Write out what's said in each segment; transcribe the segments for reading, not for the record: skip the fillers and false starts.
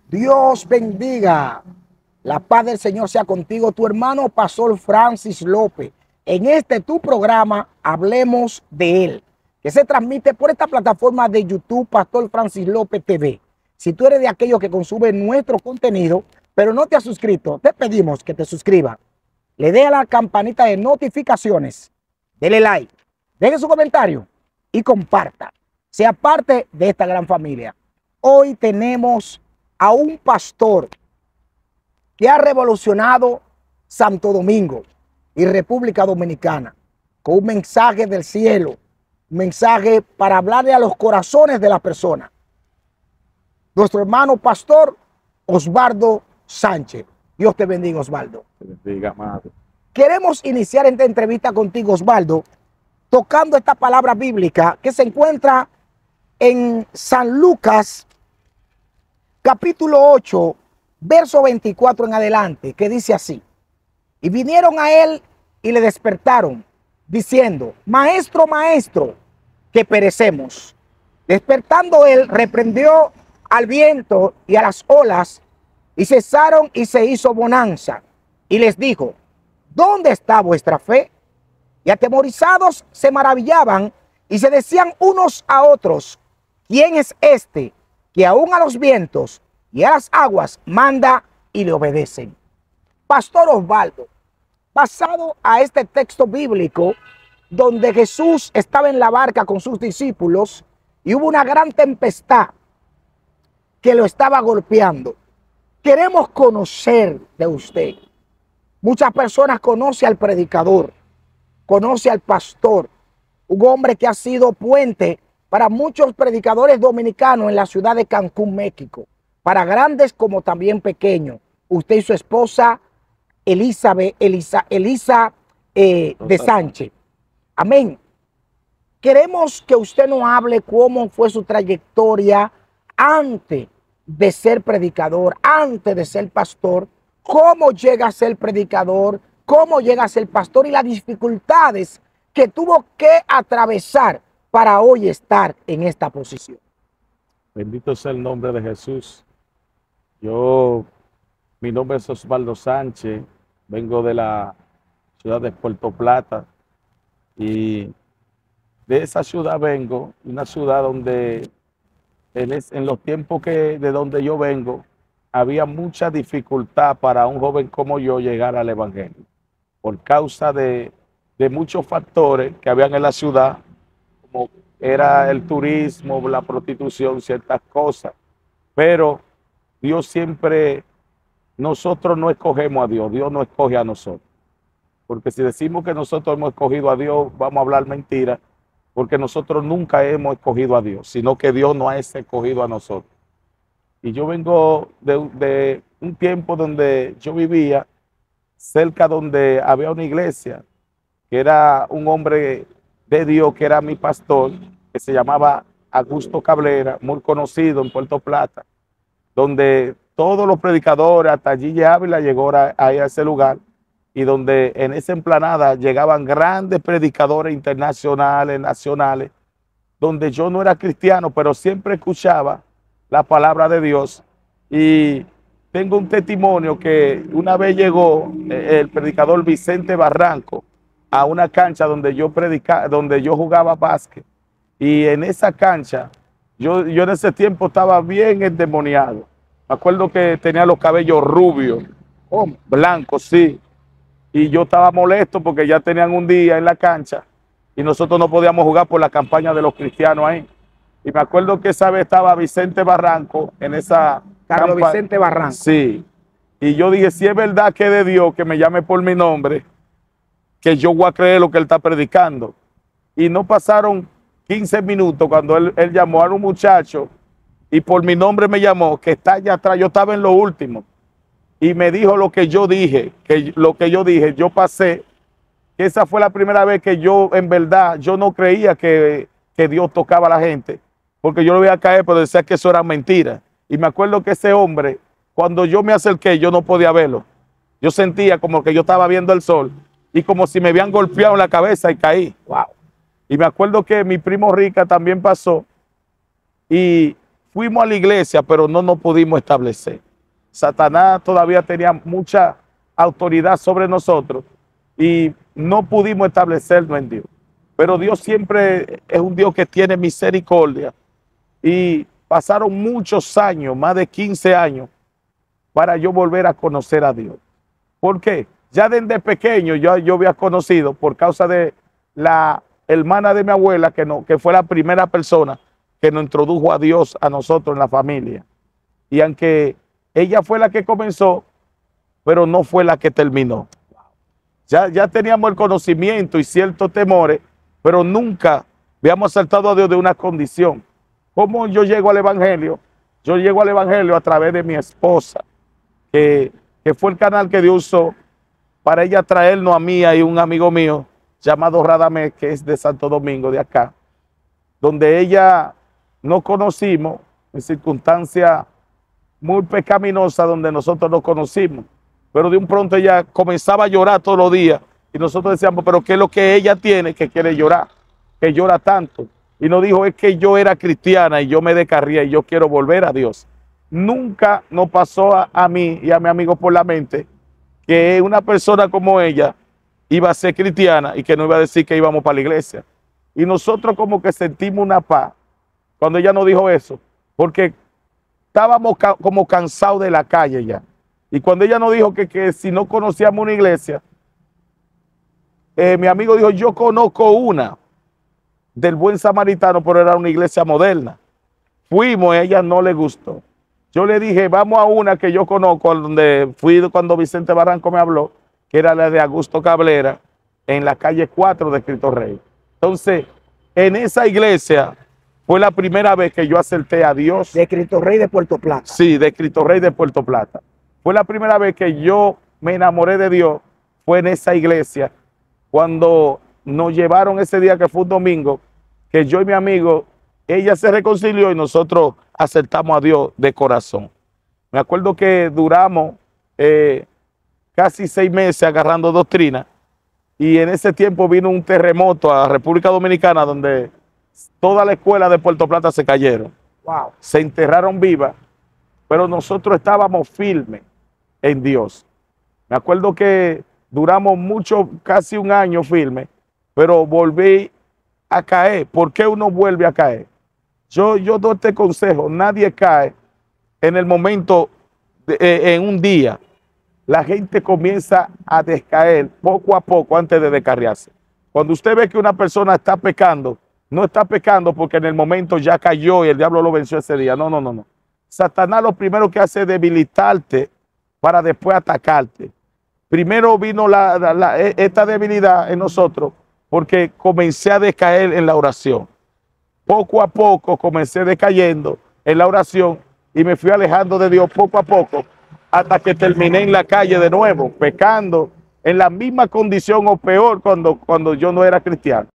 Dios bendiga. La paz del Señor sea contigo, tu hermano Pastor Francis López. En este tu programa, Hablemos de Él, que se transmite por esta plataforma de YouTube, Pastor Francis López TV. Si tú eres de aquellos que consumen nuestro contenido, pero no te has suscrito, te pedimos que te suscribas. Le dé a la campanita de notificaciones, dele like, deje su comentario y comparta. Sea parte de esta gran familia. Hoy tenemos a un pastor que ha revolucionado Santo Domingo y República Dominicana con un mensaje del cielo, un mensaje para hablarle a los corazones de las personas. Nuestro hermano pastor Osvaldo Sánchez. Dios te bendiga, Osvaldo. Te bendiga, amado. Queremos iniciar esta entrevista contigo, Osvaldo, tocando esta palabra bíblica que se encuentra en San Lucas, capítulo 8, verso 24 en adelante, que dice así: y vinieron a él y le despertaron, diciendo: maestro, maestro, que perecemos. Despertando él, reprendió al viento y a las olas, y cesaron y se hizo bonanza. Y les dijo: ¿dónde está vuestra fe? Y atemorizados se maravillaban y se decían unos a otros: ¿quién es este que aún a los vientos y a las aguas manda y le obedecen? Pastor Osvaldo, basado a este texto bíblico donde Jesús estaba en la barca con sus discípulos y hubo una gran tempestad que lo estaba golpeando, queremos conocer de usted. Muchas personas conocen al predicador, conocen al pastor, un hombre que ha sido puente para muchos predicadores dominicanos en la ciudad de Cancún, México, para grandes como también pequeños. Usted y su esposa Elisa de Sánchez. Amén. Queremos que usted nos hable cómo fue su trayectoria antes de ser predicador, antes de ser pastor, cómo llega a ser predicador, cómo llega a ser pastor y las dificultades que tuvo que atravesar para hoy estar en esta posición. Bendito sea el nombre de Jesús. Mi nombre es Osvaldo Sánchez, vengo de la ciudad de Puerto Plata y de esa ciudad vengo, una ciudad donde en los tiempos de donde yo vengo había mucha dificultad para un joven como yo llegar al evangelio por causa de muchos factores que habían en la ciudad, como era el turismo, la prostitución, ciertas cosas. Pero Dios siempre, nosotros no escogemos a Dios, Dios no escoge a nosotros. Porque si decimos que nosotros hemos escogido a Dios, vamos a hablar mentira, porque nosotros nunca hemos escogido a Dios, sino que Dios nos ha escogido a nosotros. Y yo vengo de un tiempo donde yo vivía cerca donde había una iglesia, que era un hombre de Dios, que era mi pastor, que se llamaba Augusto Cabrera, muy conocido en Puerto Plata, donde todos los predicadores, hasta Gigi Ávila llegó ahí a ese lugar, y donde en esa emplanada llegaban grandes predicadores internacionales, nacionales, donde yo no era cristiano, pero siempre escuchaba la palabra de Dios. Y tengo un testimonio que una vez llegó el predicador Vicente Barranco a una cancha donde yo jugaba básquet. Y en esa cancha, yo en ese tiempo estaba bien endemoniado. Me acuerdo que tenía los cabellos rubios, blancos, sí. Y yo estaba molesto porque ya tenían un día en la cancha y nosotros no podíamos jugar por la campaña de los cristianos ahí. Y me acuerdo que esa vez estaba Vicente Barranco en esa Carlos Vicente Barranco. Sí. Y yo dije, si es verdad que es de Dios que me llame por mi nombre, que yo voy a creer lo que él está predicando. Y no pasaron 15 minutos cuando él llamó a un muchacho y por mi nombre me llamó, que está allá atrás, yo estaba en lo último. Y me dijo lo que yo dije, yo pasé, que esa fue la primera vez que yo, en verdad, yo no creía que Dios tocaba a la gente, porque yo lo veía caer, pero decía que eso era mentira. Y me acuerdo que ese hombre, cuando yo me acerqué, yo no podía verlo. Yo sentía como que yo estaba viendo el sol y como si me habían golpeado en la cabeza y caí. Wow. Y me acuerdo que mi primo Rica también pasó y fuimos a la iglesia, pero no nos pudimos establecer. Satanás todavía tenía mucha autoridad sobre nosotros y no pudimos establecernos en Dios. Pero Dios siempre es un Dios que tiene misericordia y pasaron muchos años, más de 15 años, para yo volver a conocer a Dios. ¿Por qué? Ya desde pequeño yo había conocido por causa de la hermana de mi abuela, que fue la primera persona que nos introdujo a Dios a nosotros en la familia. Y aunque ella fue la que comenzó, pero no fue la que terminó. Ya teníamos el conocimiento y ciertos temores, pero nunca habíamos acertado a Dios de una condición. ¿Cómo yo llego al Evangelio? Yo llego al Evangelio a través de mi esposa, que fue el canal que Dios usó para ella traernos a mí y un amigo mío llamado Radamés, que es de Santo Domingo, de acá, donde ella nos conocimos en circunstancias muy pecaminosas donde nosotros nos conocimos. Pero de un pronto ella comenzaba a llorar todos los días y nosotros decíamos, pero ¿qué es lo que ella tiene que quiere llorar? Que llora tanto. Y nos dijo, es que yo era cristiana y yo me descarrié y yo quiero volver a Dios. Nunca nos pasó a mí y a mi amigo por la mente que una persona como ella iba a ser cristiana y que no iba a decir que íbamos para la iglesia. Y nosotros como que sentimos una paz cuando ella nos dijo eso, porque estábamos como cansados de la calle ya. Y cuando ella nos dijo que si no conocíamos una iglesia, mi amigo dijo, yo conozco una del Buen Samaritano, pero era una iglesia moderna. Fuimos, a ella no le gustó. Yo le dije, vamos a una que yo conozco, donde fui cuando Vicente Barranco me habló, que era la de Augusto Cabrera, en la calle 4 de Cristo Rey. Entonces, en esa iglesia fue la primera vez que yo acerté a Dios. De Cristo Rey de Puerto Plata. Sí, de Cristo Rey de Puerto Plata. Fue la primera vez que yo me enamoré de Dios, fue en esa iglesia, cuando nos llevaron ese día que fue un domingo, que yo y mi amigo, ella se reconcilió y nosotros aceptamos a Dios de corazón. Me acuerdo que duramos casi 6 meses agarrando doctrina y en ese tiempo vino un terremoto a República Dominicana donde toda la escuela de Puerto Plata se cayeron. Wow. Se enterraron vivas, pero nosotros estábamos firmes en Dios. Me acuerdo que duramos mucho, casi un año firme, pero volví a caer. ¿Por qué uno vuelve a caer? Yo doy este consejo, nadie cae en el momento, en un día. La gente comienza a descaer poco a poco antes de descarriarse. Cuando usted ve que una persona está pecando, no está pecando porque en el momento ya cayó y el diablo lo venció ese día. No, no, no, no. Satanás lo primero que hace es debilitarte para después atacarte. Primero vino esta debilidad en nosotros porque comencé a decaer en la oración. Poco a poco comencé decayendo en la oración y me fui alejando de Dios poco a poco hasta que terminé en la calle de nuevo, pecando en la misma condición o peor cuando yo no era cristiano.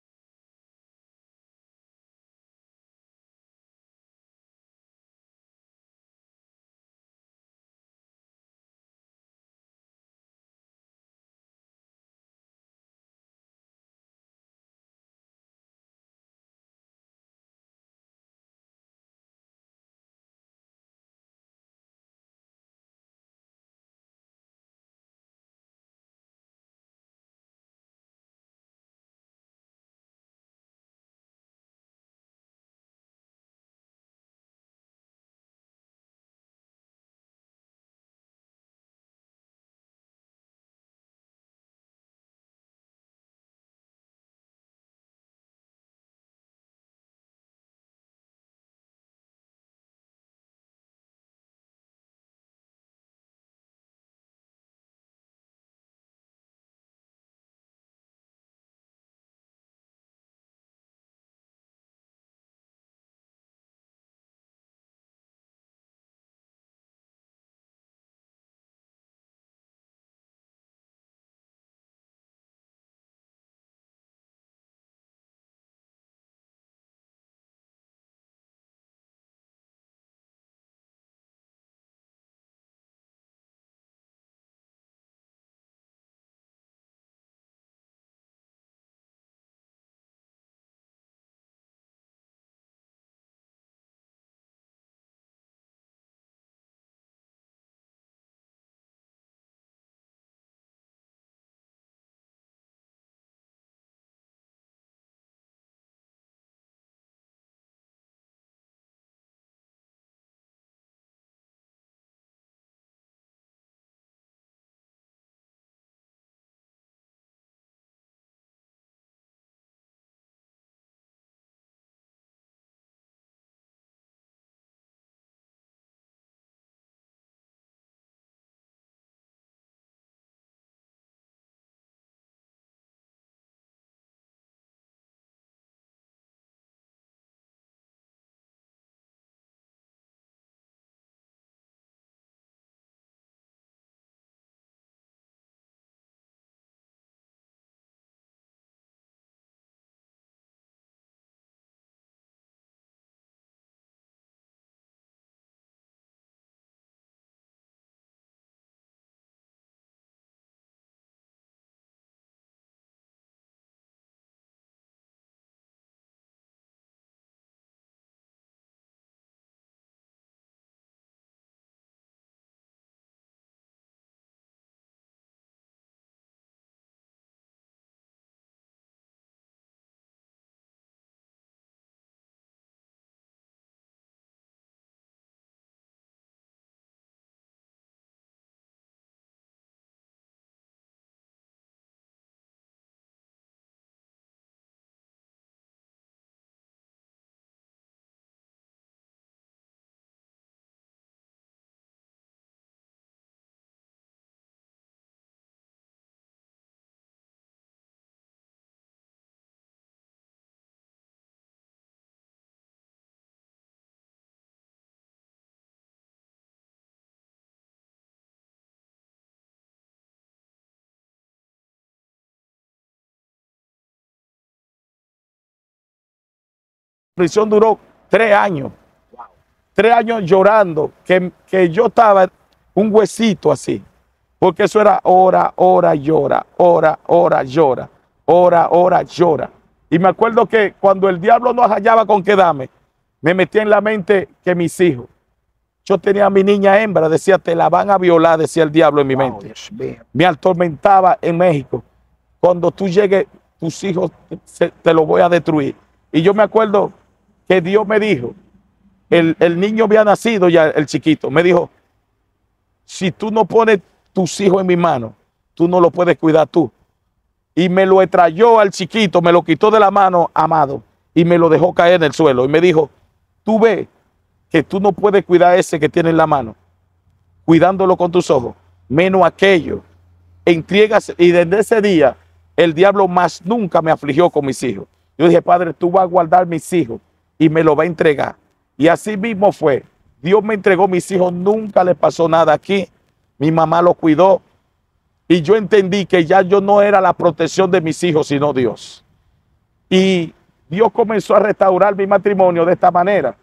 prisión duró 3 años. 3 años llorando, que yo estaba un huesito así. Porque eso era ora, ora, llora, ora, ora, llora, ora, ora, llora. Y me acuerdo que cuando el diablo no hallaba con qué darme, me metía en la mente que mis hijos, yo tenía a mi niña hembra, decía, te la van a violar, decía el diablo en mi mente. Me atormentaba en México. Cuando tú llegues, tus hijos te los voy a destruir. Y yo me acuerdo que Dios me dijo, el niño había nacido ya, el chiquito, me dijo, si tú no pones tus hijos en mi mano, tú no los puedes cuidar tú. Y me lo extrayó al chiquito, me lo quitó de la mano, Amado, y me lo dejó caer en el suelo. Y me dijo, tú ves que tú no puedes cuidar a ese que tiene en la mano, cuidándolo con tus ojos, menos aquello. Entregas, y desde ese día, el diablo más nunca me afligió con mis hijos. Yo dije, Padre, tú vas a guardar mis hijos y me lo va a entregar. Y así mismo fue. Dios me entregó mis hijos, nunca le pasó nada aquí. Mi mamá los cuidó. Y yo entendí que ya yo no era la protección de mis hijos, sino Dios. Y Dios comenzó a restaurar mi matrimonio de esta manera.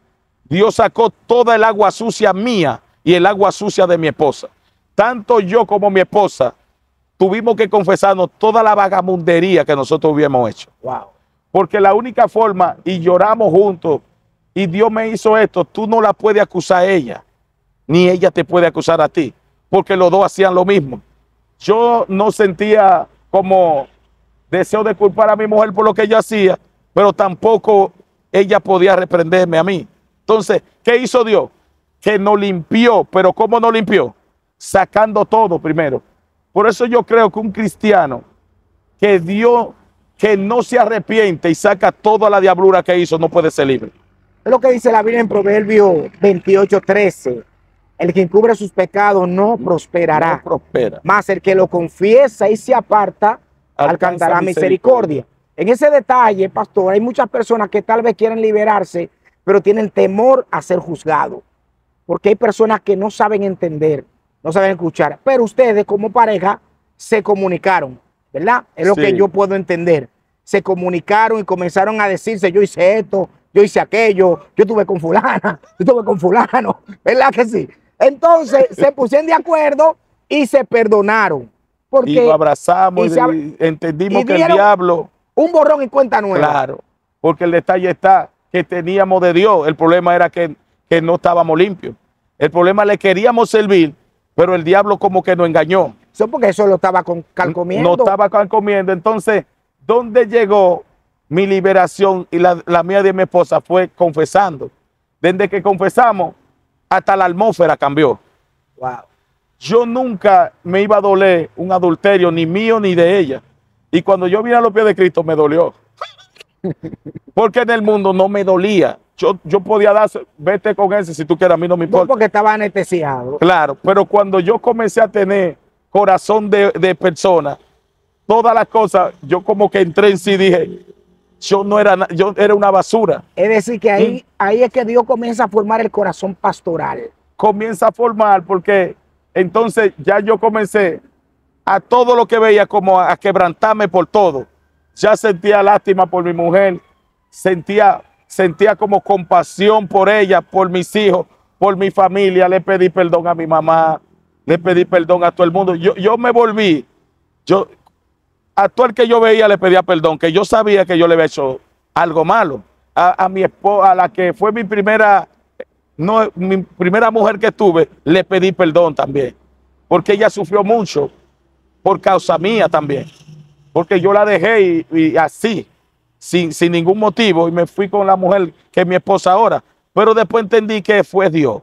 Dios sacó toda el agua sucia mía y el agua sucia de mi esposa. Tanto yo como mi esposa tuvimos que confesarnos toda la vagabundería que nosotros hubiéramos hecho. Wow. Porque la única forma, y lloramos juntos, y Dios me hizo esto, tú no la puedes acusar a ella, ni ella te puede acusar a ti, porque los dos hacían lo mismo. Yo no sentía como deseo de culpar a mi mujer por lo que ella hacía, pero tampoco ella podía reprenderme a mí. Entonces, ¿qué hizo Dios? Que nos limpió, pero ¿cómo nos limpió? Sacando todo primero. Por eso yo creo que un cristiano que Dios, que no se arrepiente y saca toda la diablura que hizo, no puede ser libre. Es lo que dice la Biblia en Proverbios 28:13. El que encubre sus pecados no prosperará. No prospera. Mas el que lo confiesa y se aparta, alcanzará misericordia. En ese detalle, pastor, hay muchas personas que tal vez quieren liberarse, pero tienen temor a ser juzgados. Porque hay personas que no saben entender, no saben escuchar. Pero ustedes como pareja se comunicaron, ¿verdad? Es lo que yo puedo entender. Se comunicaron y comenzaron a decirse, yo hice esto, yo hice aquello, yo estuve con fulana, yo estuve con fulano, ¿verdad que sí? Entonces se pusieron de acuerdo y se perdonaron. Porque, y lo abrazamos y entendimos que el diablo... Un borrón y cuenta nueva. Claro, porque el detalle está que teníamos de Dios. El problema era que no estábamos limpios. El problema le queríamos servir, pero el diablo como que nos engañó. Eso porque eso lo estaba calcomiendo. No estaba calcomiendo. Entonces, ¿dónde llegó mi liberación y la mía de mi esposa? Fue confesando. Desde que confesamos, hasta la atmósfera cambió. Wow. Yo nunca me iba a doler un adulterio, ni mío ni de ella. Y cuando yo vine a los pies de Cristo, me dolió. Porque en el mundo no me dolía. Yo podía dar, vete con ese si tú quieres, a mí no me importa. No, porque estaba anestesiado. Claro, pero cuando yo comencé a tener corazón de persona, todas las cosas, yo como que entré en sí y dije, yo era una basura. Es decir, que ahí es que Dios comienza a formar el corazón pastoral. Comienza a formar porque entonces ya yo comencé a todo lo que veía como a quebrantarme por todo. Ya sentía lástima por mi mujer, sentía como compasión por ella, por mis hijos, por mi familia. Le pedí perdón a mi mamá, le pedí perdón a todo el mundo. Yo me volví, a todo el que yo veía le pedía perdón, que yo sabía que yo le había hecho algo malo. A mi esposa, a la que fue mi primera mujer que tuve, le pedí perdón también, porque ella sufrió mucho por causa mía también, porque yo la dejé y así, sin ningún motivo, y me fui con la mujer que es mi esposa ahora. Pero después entendí que fue Dios,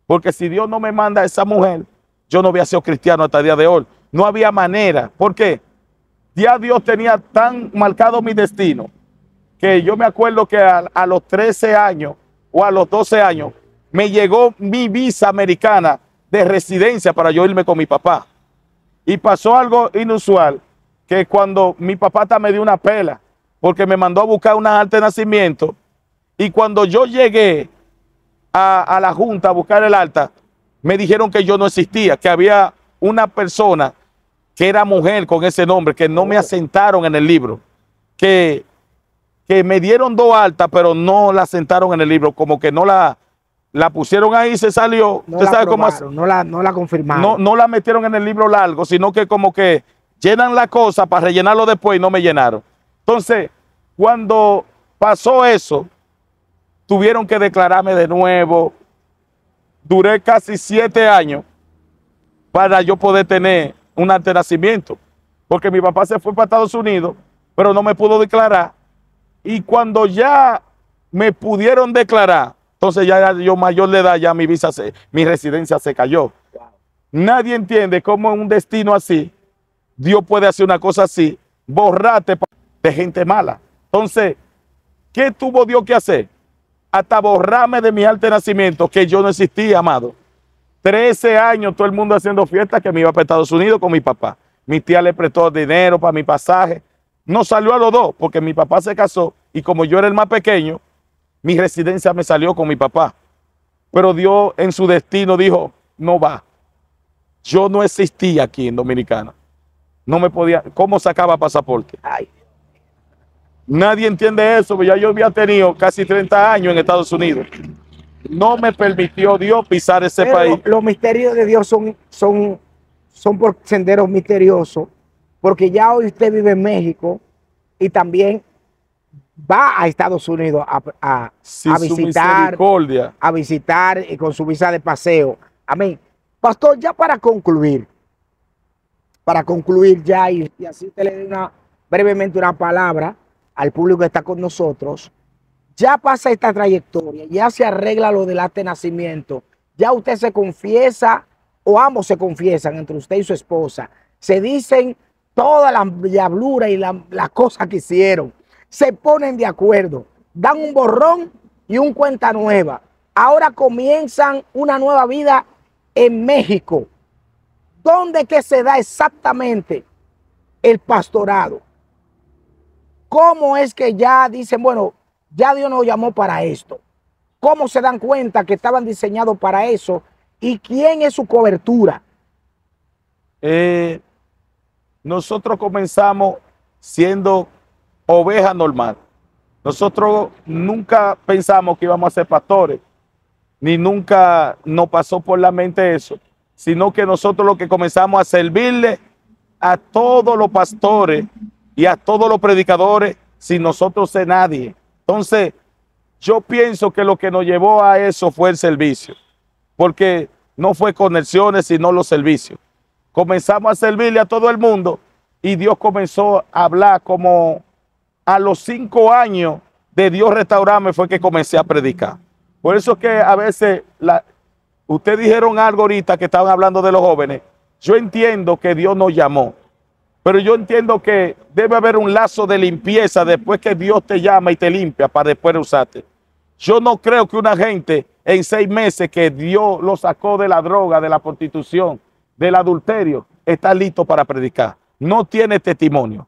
porque si Dios no me manda a esa mujer, yo no había sido cristiano hasta el día de hoy. No había manera. ¿Por qué? Ya Dios tenía tan marcado mi destino, que yo me acuerdo que a los 13 años o a los 12 años, me llegó mi visa americana de residencia para yo irme con mi papá. Y pasó algo inusual, que cuando mi papá me dio una pela, porque me mandó a buscar una acta de nacimiento, y cuando yo llegué a la junta a buscar el acta, me dijeron que yo no existía, que había una persona que era mujer con ese nombre, que no me asentaron en el libro, que que me dieron 2 altas, pero no la sentaron en el libro, como que no la pusieron ahí y se salió. No ¿Usted la sabe cómo aprobaron, no la confirmaron. no la metieron en el libro largo, sino que como que llenan la cosa para rellenarlo después y no me llenaron. Entonces, cuando pasó eso, tuvieron que declararme de nuevo. Duré casi 7 años para yo poder tener un acta de nacimiento, porque mi papá se fue para Estados Unidos, pero no me pudo declarar. Y cuando ya me pudieron declarar, entonces ya yo mayor de edad, ya mi residencia se cayó. Nadie entiende cómo en un destino así, Dios puede hacer una cosa así, borrarte de gente mala. Entonces, ¿qué tuvo Dios que hacer? Hasta borrarme de mi acta de nacimiento, que yo no existía, amado. 13 años, todo el mundo haciendo fiesta, que me iba para Estados Unidos con mi papá. Mi tía le prestó dinero para mi pasaje. No salió a los 2, porque mi papá se casó, y como yo era el más pequeño, mi residencia me salió con mi papá. Pero Dios en su destino dijo, no va. Yo no existía aquí en Dominicana. No me podía, ¿cómo sacaba pasaporte? Ay. Nadie entiende eso, porque ya yo había tenido casi 30 años en Estados Unidos. No me permitió Dios pisar ese país. Los misterios de Dios son por senderos misteriosos, porque ya hoy usted vive en México y también va a Estados Unidos a visitar y con su visa de paseo. Amén. Pastor, ya para concluir ya y así usted le dé brevemente una palabra al público que está con nosotros. Ya pasa esta trayectoria, ya se arregla lo del acta de nacimiento, ya usted se confiesa o ambos se confiesan entre usted y su esposa, se dicen todas las diabluras y las cosas que hicieron, se ponen de acuerdo, dan un borrón y un cuenta nueva. Ahora comienzan una nueva vida en México. ¿Dónde que se da exactamente el pastorado? ¿Cómo es que ya dicen, bueno, ya Dios nos llamó para esto? ¿Cómo se dan cuenta que estaban diseñados para eso? ¿Y quién es su cobertura? Nosotros comenzamos siendo oveja normal. Nosotros nunca pensamos que íbamos a ser pastores, ni nunca nos pasó por la mente eso, sino que nosotros lo que comenzamos a servirle a todos los pastores y a todos los predicadores sin nosotros ser nadie. Entonces, yo pienso que lo que nos llevó a eso fue el servicio, porque no fue conexiones, sino los servicios. Comenzamos a servirle a todo el mundo y Dios comenzó a hablar. Como a los 5 años de Dios restaurarme fue que comencé a predicar. Por eso que a veces, ustedes dijeron algo ahorita que estaban hablando de los jóvenes. Yo entiendo que Dios nos llamó, pero yo entiendo que debe haber un lazo de limpieza después que Dios te llama y te limpia para después usarte. Yo no creo que una gente en 6 meses que Dios lo sacó de la droga, de la prostitución, del adulterio, está listo para predicar. No tiene testimonio.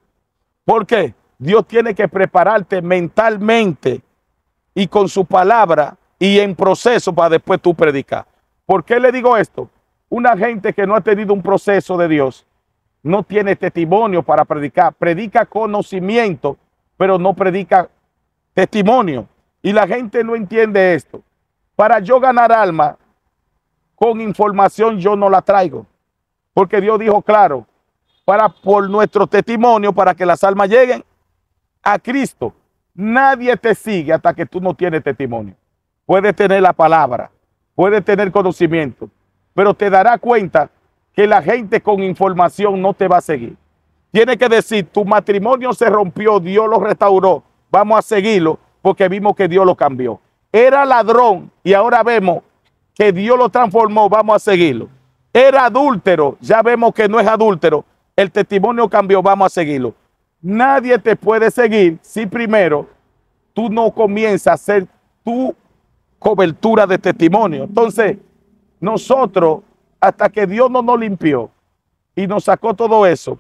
¿Por qué? Dios tiene que prepararte mentalmente y con su palabra y en proceso para después tú predicar. ¿Por qué le digo esto? Una gente que no ha tenido un proceso de Dios no tiene testimonio para predicar. Predica conocimiento, pero no predica testimonio. Y la gente no entiende esto. Para yo ganar alma, con información yo no la traigo. Porque Dios dijo claro, por nuestro testimonio, para que las almas lleguen a Cristo. Nadie te sigue hasta que tú no tienes testimonio. Puedes tener la palabra, puedes tener conocimiento, pero te darás cuenta que la gente con información no te va a seguir. Tiene que decir, tu matrimonio se rompió, Dios lo restauró, vamos a seguirlo porque vimos que Dios lo cambió. Era ladrón y ahora vemos que Dios lo transformó, vamos a seguirlo. Era adúltero, ya vemos que no es adúltero, el testimonio cambió, vamos a seguirlo. Nadie te puede seguir si primero tú no comienzas a hacer tu cobertura de testimonio. Entonces, nosotros, hasta que Dios no nos limpió y nos sacó todo eso,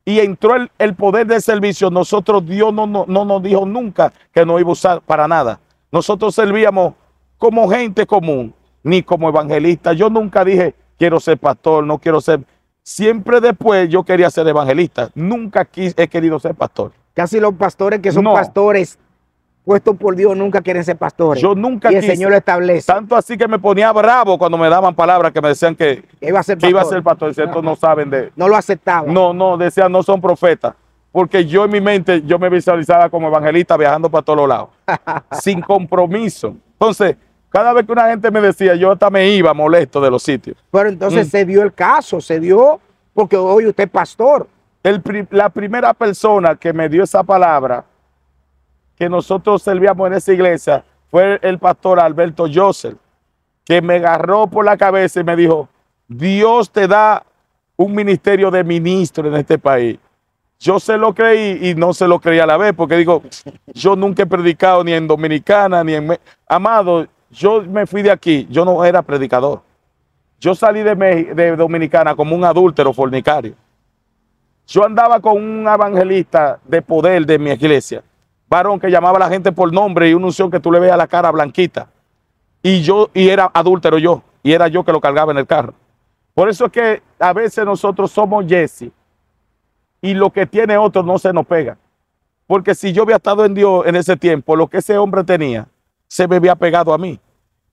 y entró el poder del servicio, nosotros, Dios no nos dijo nunca que nos iba a usar para nada. Nosotros servíamos como gente común, ni como evangelista. Yo nunca dije, quiero ser pastor, no quiero ser. Siempre después yo quería ser evangelista. Nunca he querido ser pastor. Casi los pastores que son pastores puestos por Dios nunca quieren ser pastores. Yo nunca y el quise. Señor lo establece. Tanto así que me ponía bravo cuando me daban palabras que me decían que Iba a ser iba a pastor. ser pastor. Estos no saben de... No lo aceptaba. No, decían no son profetas. Porque yo en mi mente, yo me visualizaba como evangelista viajando para todos los lados. Sin compromiso. Entonces, cada vez que una gente me decía, yo hasta me iba molesto de los sitios. Pero entonces se dio el caso, se dio porque hoy usted es pastor. La primera persona que me dio esa palabra, que nosotros servíamos en esa iglesia, fue el pastor Alberto Joseph, que me agarró por la cabeza y me dijo, Dios te da un ministerio de ministro en este país. Yo se lo creí y no se lo creí a la vez, porque digo, yo nunca he predicado ni en Dominicana, ni en... Amado, yo me fui de aquí, yo no era predicador. Yo salí de Dominicana como un adúltero fornicario. Yo andaba con un evangelista de poder de mi iglesia, varón que llamaba a la gente por nombre y una unción que tú le veas la cara blanquita. Y era adúltero yo, y era yo que lo cargaba en el carro. Por eso es que a veces nosotros somos Jesse y lo que tiene otro no se nos pega. Porque si yo había estado en Dios en ese tiempo, lo que ese hombre tenía, se me había pegado a mí.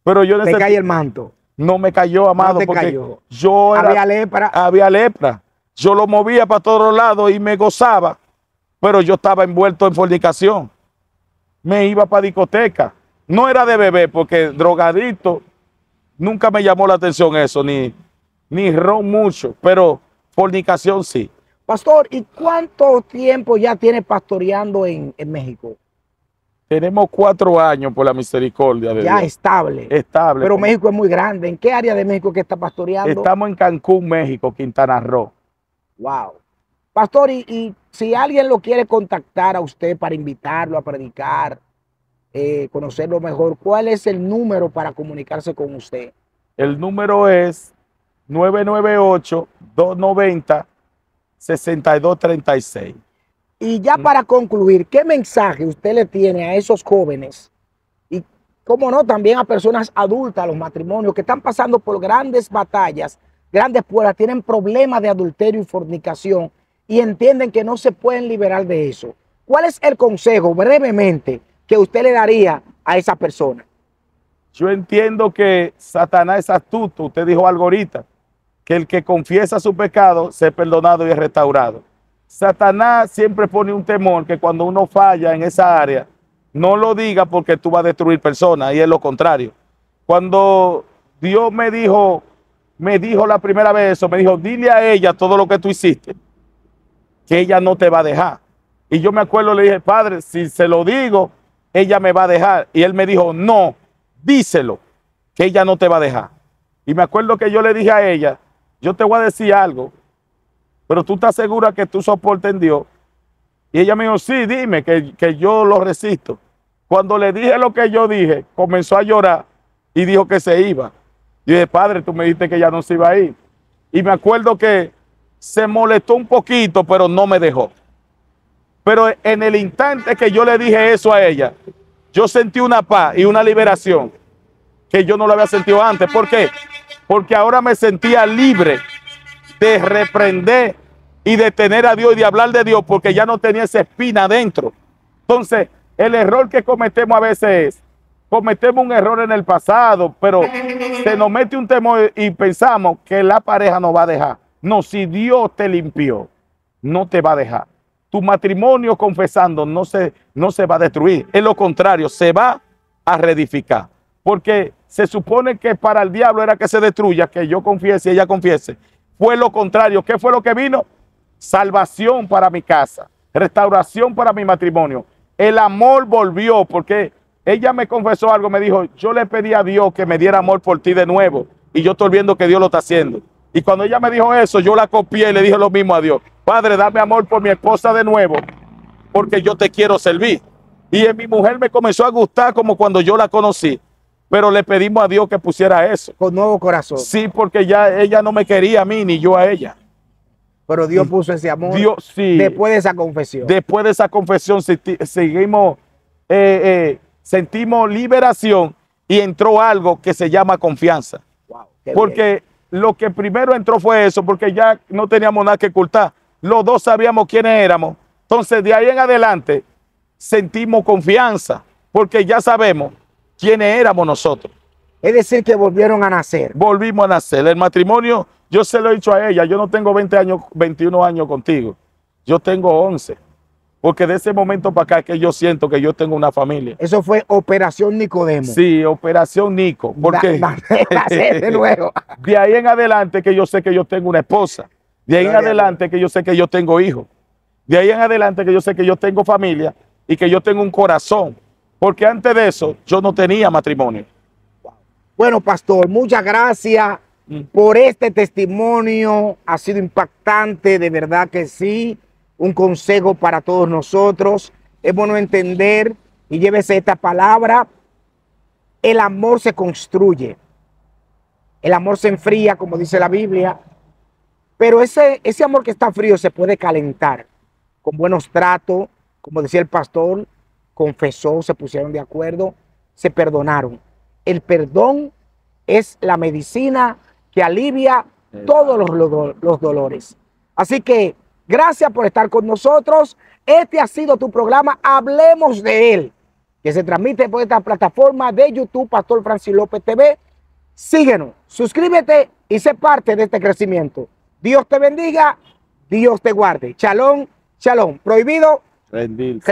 Pero yo Te cae el manto. No me cayó, amado, No te porque cayó. yo era... Había lepra. Había lepra. Yo lo movía para todos lados y me gozaba, pero yo estaba envuelto en fornicación. Me iba para discoteca. No era de beber, porque drogadito nunca me llamó la atención eso, ni ron mucho, pero fornicación sí. Pastor, ¿y cuánto tiempo ya tiene pastoreando en México? Tenemos 4 años por la misericordia de Ya Dios. estable. Estable. Pero México es muy grande. ¿En qué área de México que está pastoreando? Estamos en Cancún, México, Quintana Roo. Wow. Pastor, y si alguien lo quiere contactar a usted para invitarlo a predicar, conocerlo mejor, ¿cuál es el número para comunicarse con usted? El número es 998-290-6236. Y ya para concluir, ¿qué mensaje usted le tiene a esos jóvenes? Y, cómo no, también a personas adultas, a los matrimonios que están pasando por grandes batallas, grandes pruebas, tienen problemas de adulterio y fornicación y entienden que no se pueden liberar de eso. ¿Cuál es el consejo, brevemente, que usted le daría a esa persona? Yo entiendo que Satanás es astuto. Usted dijo algo ahorita, que el que confiesa su pecado se es perdonado y es restaurado. Satanás siempre pone un temor que cuando uno falla en esa área, no lo diga porque tú vas a destruir personas, y es lo contrario. Cuando Dios me dijo la primera vez eso, me dijo, dile a ella todo lo que tú hiciste, que ella no te va a dejar. Y yo me acuerdo, le dije, Padre, si se lo digo, ella me va a dejar. Y él me dijo, no, díselo, que ella no te va a dejar. Y me acuerdo que yo le dije a ella, yo te voy a decir algo, pero tú estás segura que tú soportas en Dios. Y ella me dijo, sí, dime, que yo lo resisto. Cuando le dije lo que yo dije, comenzó a llorar y dijo que se iba. Y dije, Padre, tú me dijiste que ella no se iba a ir. Y me acuerdo que se molestó un poquito, pero no me dejó. Pero en el instante que yo le dije eso a ella, yo sentí una paz y una liberación que yo no lo había sentido antes. ¿Por qué? Porque ahora me sentía libre de reprender y de tener a Dios y de hablar de Dios, porque ya no tenía esa espina adentro. Entonces, el error que cometemos a veces es, cometemos un error en el pasado, pero se nos mete un temor y pensamos que la pareja nos va a dejar. No, si Dios te limpió, no te va a dejar. Tu matrimonio confesando no se va a destruir. Es lo contrario, se va a reedificar. Porque se supone que para el diablo era que se destruya, que yo confiese y ella confiese. Fue lo contrario. ¿Qué fue lo que vino? Salvación para mi casa, restauración para mi matrimonio. El amor volvió, porque ella me confesó algo, me dijo, yo le pedí a Dios que me diera amor por ti de nuevo, y yo estoy viendo que Dios lo está haciendo. Y cuando ella me dijo eso, yo la copié y le dije lo mismo a Dios. Padre, dame amor por mi esposa de nuevo, porque yo te quiero servir. Y en mi mujer me comenzó a gustar como cuando yo la conocí, pero le pedimos a Dios que pusiera eso. Con nuevo corazón. Sí, porque ya ella no me quería a mí, ni yo a ella. Pero Dios puso ese amor. Dios, sí. Después de esa confesión. Después de esa confesión sentimos liberación y entró algo que se llama confianza. Wow, porque lo que primero entró fue eso, porque ya no teníamos nada que ocultar. Los dos sabíamos quiénes éramos. Entonces, de ahí en adelante, sentimos confianza. porque ya sabemos quiénes éramos nosotros. Es decir, que volvieron a nacer. Volvimos a nacer. El matrimonio, yo se lo he dicho a ella, yo no tengo 20 años, 21 años contigo, yo tengo 11. Porque de ese momento para acá es que yo siento que yo tengo una familia. Eso fue Operación Nicodemo. Sí, Operación Nico. Porque Nacer de nuevo. de ahí en adelante que yo sé que yo tengo una esposa. De ahí en adelante que yo sé que yo tengo hijos. De ahí en adelante que yo sé que yo tengo familia y que yo tengo un corazón. Porque antes de eso yo no tenía matrimonio. Bueno, pastor, muchas gracias por este testimonio. Ha sido impactante, de verdad que sí. Un consejo para todos nosotros. Es bueno entender y llévese esta palabra. El amor se construye. El amor se enfría, como dice la Biblia. Pero ese amor que está frío se puede calentar con buenos tratos, como decía el pastor, confesó, se pusieron de acuerdo, se perdonaron. El perdón es la medicina que alivia todos los dolores. Así que gracias por estar con nosotros. Este ha sido tu programa Hablemos de Él, que se transmite por esta plataforma de YouTube, Pastor Francis López TV. Síguenos, suscríbete y sé parte de este crecimiento. Dios te bendiga, Dios te guarde. Shalom, shalom. Prohibido rendirse.